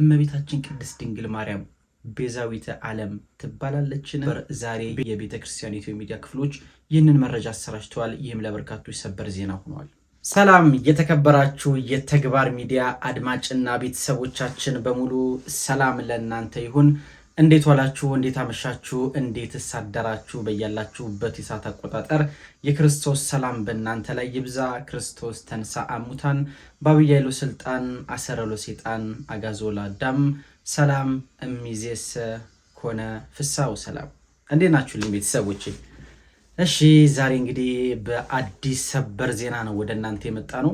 እመቤታችን ቅድስት ድንግል ማርያም ቤዛዊተ ዓለም ትባላለችን? ዛሬ የቤተክርስቲያኒቱ የሚዲያ ክፍሎች ይህንን መረጃ አሰራጭተዋል። ይህም ለበርካቶች ሰበር ዜና ሆኗል። ሰላም የተከበራችሁ የተግባር ሚዲያ አድማጭና ቤተሰቦቻችን በሙሉ ሰላም ለእናንተ ይሁን። እንዴት ዋላችሁ? እንዴት አመሻችሁ? እንዴት ሳደራችሁ? በያላችሁበት የሰዓት አቆጣጠር የክርስቶስ ሰላም በእናንተ ላይ ይብዛ። ክርስቶስ ተንሥአ እሙታን በዐቢይ ኃይሉ ስልጣን አሰረ ለሰይጣን አግዓዞ ለአዳም ሰላም እምይእዜሰ ኮነ ፍስሐ ወሰላም። እንዴት ናችሁልኝ ቤተሰቦቼ? እሺ ዛሬ እንግዲህ በአዲስ ሰበር ዜና ነው ወደ እናንተ የመጣ ነው።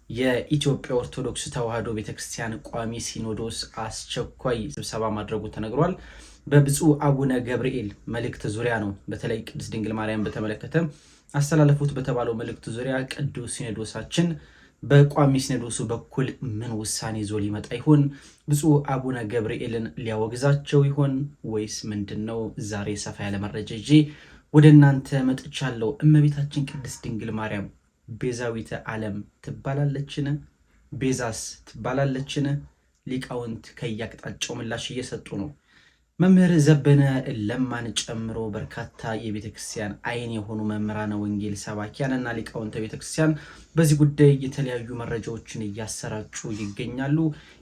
የኢትዮጵያ ኦርቶዶክስ ተዋሕዶ ቤተክርስቲያን ቋሚ ሲኖዶስ አስቸኳይ ስብሰባ ማድረጉ ተነግሯል። በብፁዕ አቡነ ገብርኤል መልእክት ዙሪያ ነው። በተለይ ቅድስት ድንግል ማርያም በተመለከተ አስተላለፉት በተባለው መልእክት ዙሪያ ቅዱስ ሲኖዶሳችን በቋሚ ሲኖዶሱ በኩል ምን ውሳኔ ይዞ ሊመጣ ይሆን? ብፁዕ አቡነ ገብርኤልን ሊያወግዛቸው ይሆን ወይስ ምንድነው? ዛሬ ሰፋ ያለ መረጃ ይዤ ወደ እናንተ መጥቻለሁ። እመቤታችን ቅድስት ድንግል ማርያም ቤዛዊተ ዓለም ትባላለችን? ቤዛስ ትባላለችን? ሊቃውንት ከያቅጣጫው ምላሽ እየሰጡ ነው። መምህር ዘበነ ለማን ጨምሮ በርካታ የቤተክርስቲያን አይን የሆኑ መምህራነ ወንጌል ሰባኪያንና ሊቃውንተ ቤተክርስቲያን በዚህ ጉዳይ የተለያዩ መረጃዎችን እያሰራጩ ይገኛሉ።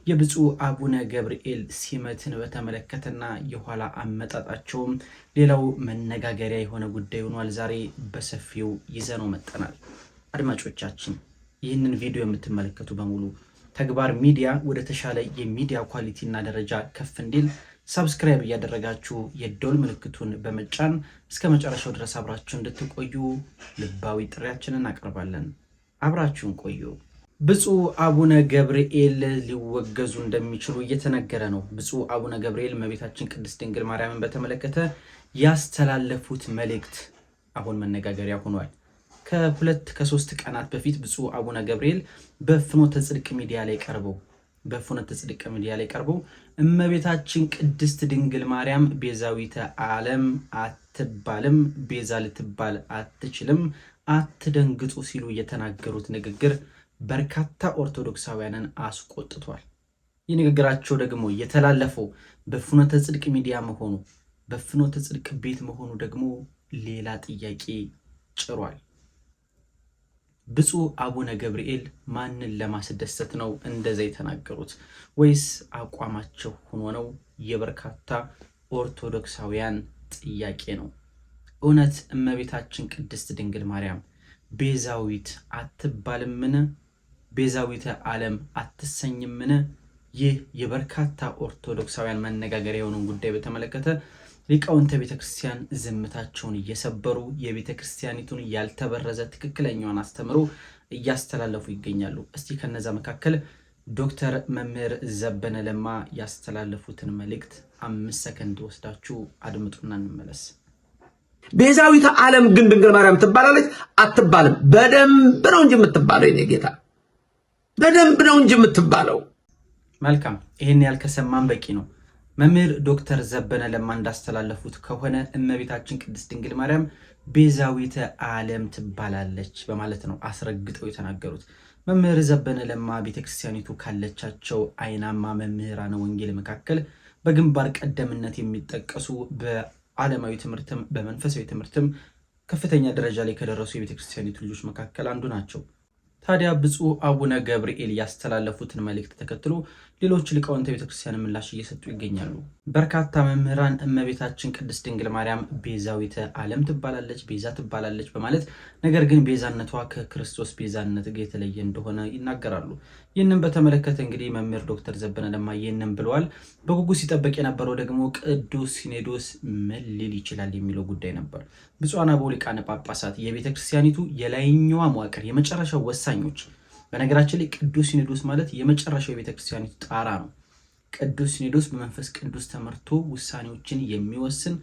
የብፁዕ አቡነ ገብርኤል ሲመትን በተመለከተና የኋላ አመጣጣቸውም ሌላው መነጋገሪያ የሆነ ጉዳይ ሆኗል። ዛሬ በሰፊው ይዘነው መጠናል። አድማጮቻችን ይህንን ቪዲዮ የምትመለከቱ በሙሉ ተግባር ሚዲያ ወደ ተሻለ የሚዲያ ኳሊቲና ደረጃ ከፍ እንዲል ሰብስክራይብ እያደረጋችሁ የደወል ምልክቱን በመጫን እስከ መጨረሻው ድረስ አብራችሁ እንድትቆዩ ልባዊ ጥሪያችንን እናቀርባለን። አብራችሁን ቆዩ። ብፁዕ አቡነ ገብርኤል ሊወገዙ እንደሚችሉ እየተነገረ ነው። ብፁዕ አቡነ ገብርኤል እመቤታችን ቅድስት ድንግል ማርያምን በተመለከተ ያስተላለፉት መልእክት አሁን መነጋገሪያ ሆኗል። ከ2-3 ቀናት በፊት ብፁዕ አቡነ ገብርኤል በፍኖተ ጽድቅ ሚዲያ ላይ ቀርበው እመቤታችን ቅድስት ድንግል ማርያም ቤዛዊተ ዓለም አትባልም፣ ቤዛ ልትባል አትችልም፣ አትደንግጡ ሲሉ የተናገሩት ንግግር በርካታ ኦርቶዶክሳውያንን አስቆጥቷል። ይህ ንግግራቸው ደግሞ የተላለፈው በፍኖተ ጽድቅ ሚዲያ መሆኑ በፍኖተ ጽድቅ ቤት መሆኑ ደግሞ ሌላ ጥያቄ ጭሯል። ብፁዕ አቡነ ገብርኤል ማንን ለማስደሰት ነው እንደዛ የተናገሩት? ወይስ አቋማቸው ሆኖ ነው? የበርካታ ኦርቶዶክሳውያን ጥያቄ ነው። እውነት እመቤታችን ቅድስት ድንግል ማርያም ቤዛዊት አትባልምን? ቤዛዊተ ዓለም አትሰኝምን? ይህ የበርካታ ኦርቶዶክሳውያን መነጋገሪያ የሆነውን ጉዳይ በተመለከተ ሊቃውንተ ቤተክርስቲያን ዝምታቸውን እየሰበሩ የቤተክርስቲያኒቱን ያልተበረዘ ትክክለኛውን አስተምሮ እያስተላለፉ ይገኛሉ። እስቲ ከነዛ መካከል ዶክተር መምህር ዘበነ ለማ ያስተላለፉትን መልእክት 5 ሰከንድ ወስዳችሁ አድምጡና እንመለስ። ቤዛዊተ ዓለም ግን ድንግል ማርያም ትባላለች? አትባልም። በደንብ ነው እንጂ የምትባለው የኔ ጌታ፣ በደንብ ነው እንጂ የምትባለው። መልካም፣ ይህን ያልከሰማን በቂ ነው። መምህር ዶክተር ዘበነ ለማ እንዳስተላለፉት ከሆነ እመቤታችን ቅድስት ድንግል ማርያም ቤዛዊተ ዓለም ትባላለች በማለት ነው አስረግጠው የተናገሩት። መምህር ዘበነ ለማ ቤተክርስቲያኒቱ ካለቻቸው አይናማ መምህራነ ወንጌል መካከል በግንባር ቀደምነት የሚጠቀሱ በዓለማዊ ትምህርትም በመንፈሳዊ ትምህርትም ከፍተኛ ደረጃ ላይ ከደረሱ የቤተክርስቲያኒቱ ልጆች መካከል አንዱ ናቸው። ታዲያ ብፁዕ አቡነ ገብርኤል ያስተላለፉትን መልእክት ተከትሎ ሌሎች ሊቃውንተ ቤተክርስቲያን ምላሽ እየሰጡ ይገኛሉ። በርካታ መምህራን እመቤታችን ቅድስት ድንግል ማርያም ቤዛዊተ ዓለም ትባላለች፣ ቤዛ ትባላለች በማለት ነገር ግን ቤዛነቷ ከክርስቶስ ቤዛነት ጋር የተለየ እንደሆነ ይናገራሉ። ይህንን በተመለከተ እንግዲህ መምህር ዶክተር ዘበነ ለማ ይህንን ብለዋል። በጉጉት ሲጠበቅ የነበረው ደግሞ ቅዱስ ሲኖዶስ ምን ሊል ይችላል የሚለው ጉዳይ ነበር። ብፁዓን አበው ሊቃነ ጳጳሳት የቤተክርስቲያኒቱ የላይኛዋ መዋቅር የመጨረሻው ወሳኞች። በነገራችን ላይ ቅዱስ ሲኖዶስ ማለት የመጨረሻው የቤተክርስቲያኒቱ ጣራ ነው። ቅዱስ ሲኖዶስ በመንፈስ ቅዱስ ተመርቶ ውሳኔዎችን የሚወስን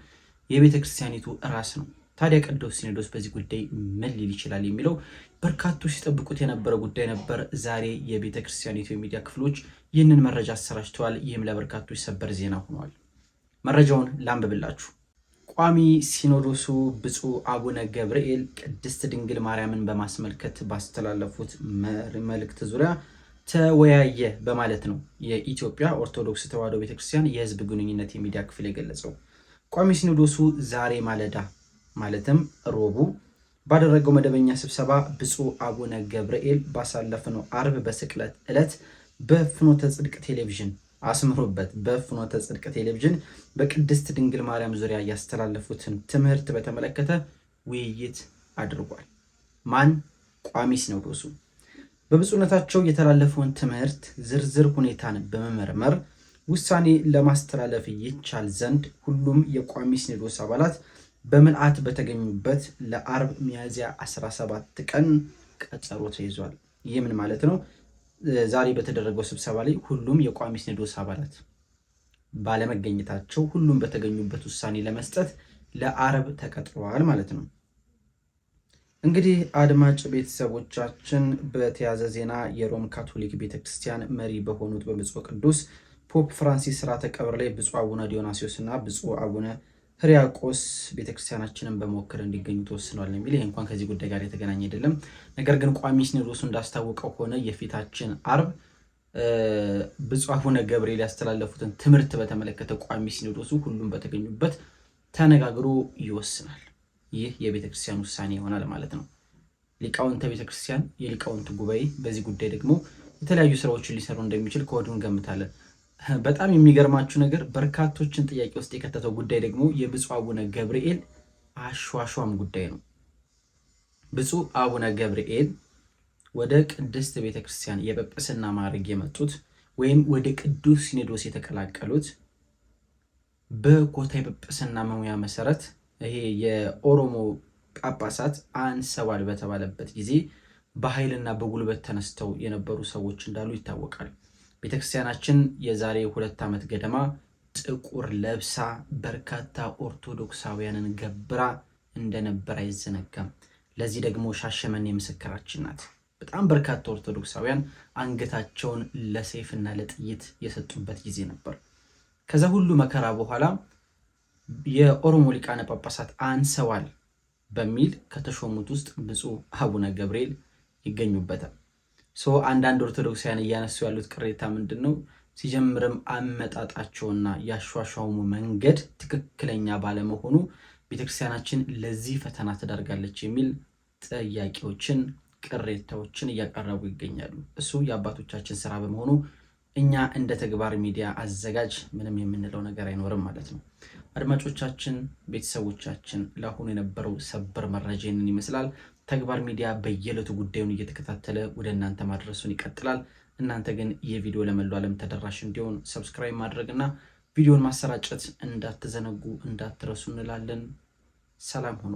የቤተክርስቲያኒቱ ራስ ነው። ታዲያ ቅዱስ ሲኖዶስ በዚህ ጉዳይ ምን ሊል ይችላል የሚለው በርካቶች ሲጠብቁት የነበረ ጉዳይ ነበር። ዛሬ የቤተክርስቲያኒቱ የሚዲያ ክፍሎች ይህንን መረጃ አሰራጭተዋል። ይህም ለበርካቶች ሰበር ዜና ሆኗል። መረጃውን ላንብብላችሁ። ቋሚ ሲኖዶሱ ብፁዕ አቡነ ገብርኤል ቅድስት ድንግል ማርያምን በማስመልከት ባስተላለፉት መልእክት ዙሪያ ተወያየ በማለት ነው የኢትዮጵያ ኦርቶዶክስ ተዋሕዶ ቤተክርስቲያን የህዝብ ግንኙነት የሚዲያ ክፍል የገለጸው። ቋሚ ሲኖዶሱ ዛሬ ማለዳ ማለትም ረቡዕ ባደረገው መደበኛ ስብሰባ ብፁዕ አቡነ ገብርኤል ባሳለፍነው አርብ በስቅለት ዕለት በፍኖተ ጽድቅ ቴሌቪዥን አስምሮበት በፍኖተ ጽድቅ ቴሌቪዥን በቅድስት ድንግል ማርያም ዙሪያ ያስተላለፉትን ትምህርት በተመለከተ ውይይት አድርጓል። ማን? ቋሚ ሲኖዶሱ። በብፁዕነታቸው የተላለፈውን ትምህርት ዝርዝር ሁኔታን በመመርመር ውሳኔ ለማስተላለፍ ይቻል ዘንድ ሁሉም የቋሚ ሲኖዶስ አባላት በምልአት በተገኙበት ለአርብ ሚያዝያ 17 ቀን ቀጠሮ ተይዟል። ይህ ምን ማለት ነው? ዛሬ በተደረገው ስብሰባ ላይ ሁሉም የቋሚ ሲኖዶስ አባላት ባለመገኘታቸው ሁሉም በተገኙበት ውሳኔ ለመስጠት ለአርብ ተቀጥረዋል ማለት ነው። እንግዲህ አድማጭ ቤተሰቦቻችን በተያዘ ዜና የሮም ካቶሊክ ቤተክርስቲያን መሪ በሆኑት በብፁዕ ቅዱስ ፖፕ ፍራንሲስ ሥርዓተ ቀብር ላይ ብፁዕ አቡነ ዲዮናስዮስ እና ብፁዕ አቡነ ሕርያቆስ ቤተክርስቲያናችንን በመወከል እንዲገኙ ተወስኗል የሚል ይህ እንኳን ከዚህ ጉዳይ ጋር የተገናኘ አይደለም። ነገር ግን ቋሚ ሲኖዶሱ እንዳስታወቀው ሆነ የፊታችን አርብ ብፁዕ አቡነ ገብርኤል ያስተላለፉትን ትምህርት በተመለከተ ቋሚ ሲኖዶሱ ሁሉም በተገኙበት ተነጋግሮ ይወስናል። ይህ የቤተክርስቲያን ውሳኔ ይሆናል ማለት ነው። ሊቃውንተ ቤተክርስቲያን የሊቃውንት ጉባኤ በዚህ ጉዳይ ደግሞ የተለያዩ ስራዎችን ሊሰሩ እንደሚችል ከወዲሁ እንገምታለን። በጣም የሚገርማችሁ ነገር በርካቶችን ጥያቄ ውስጥ የከተተው ጉዳይ ደግሞ የብፁዕ አቡነ ገብርኤል አሿሿም ጉዳይ ነው። ብፁዕ አቡነ ገብርኤል ወደ ቅድስት ቤተክርስቲያን የጵጵስና ማዕረግ የመጡት ወይም ወደ ቅዱስ ሲኖዶስ የተቀላቀሉት በኮታ የጵጵስና መሙያ መሰረት ይሄ የኦሮሞ ጳጳሳት አንሰዋል በተባለበት ጊዜ በኃይልና በጉልበት ተነስተው የነበሩ ሰዎች እንዳሉ ይታወቃል። ቤተክርስቲያናችን የዛሬ 2 ዓመት ገደማ ጥቁር ለብሳ በርካታ ኦርቶዶክሳውያንን ገብራ እንደነበር አይዘነጋም። ለዚህ ደግሞ ሻሸመኔ ምስክራችን ናት። በጣም በርካታ ኦርቶዶክሳውያን አንገታቸውን ለሰይፍና ለጥይት የሰጡበት ጊዜ ነበር። ከዛ ሁሉ መከራ በኋላ የኦሮሞ ሊቃነ ጳጳሳት አንሰዋል በሚል ከተሾሙት ውስጥ ብፁዕ አቡነ ገብርኤል ይገኙበታል። አንዳንድ ኦርቶዶክሳውያን እያነሱ ያሉት ቅሬታ ምንድን ነው? ሲጀምርም አመጣጣቸውና ያሿሿሙ መንገድ ትክክለኛ ባለመሆኑ ቤተክርስቲያናችን ለዚህ ፈተና ተዳርጋለች የሚል ጥያቄዎችን፣ ቅሬታዎችን እያቀረቡ ይገኛሉ። እሱ የአባቶቻችን ስራ በመሆኑ እኛ እንደ ተግባር ሚዲያ አዘጋጅ ምንም የምንለው ነገር አይኖርም ማለት ነው። አድማጮቻችን፣ ቤተሰቦቻችን ለአሁኑ የነበረው ሰበር መረጃ ይህንን ይመስላል። ተግባር ሚዲያ በየዕለቱ ጉዳዩን እየተከታተለ ወደ እናንተ ማድረሱን ይቀጥላል። እናንተ ግን ይህ ቪዲዮ ለመላው ዓለም ተደራሽ እንዲሆን ሰብስክራይብ ማድረግና ቪዲዮን ማሰራጨት እንዳትዘነጉ እንዳትረሱ እንላለን። ሰላም ሁኑ።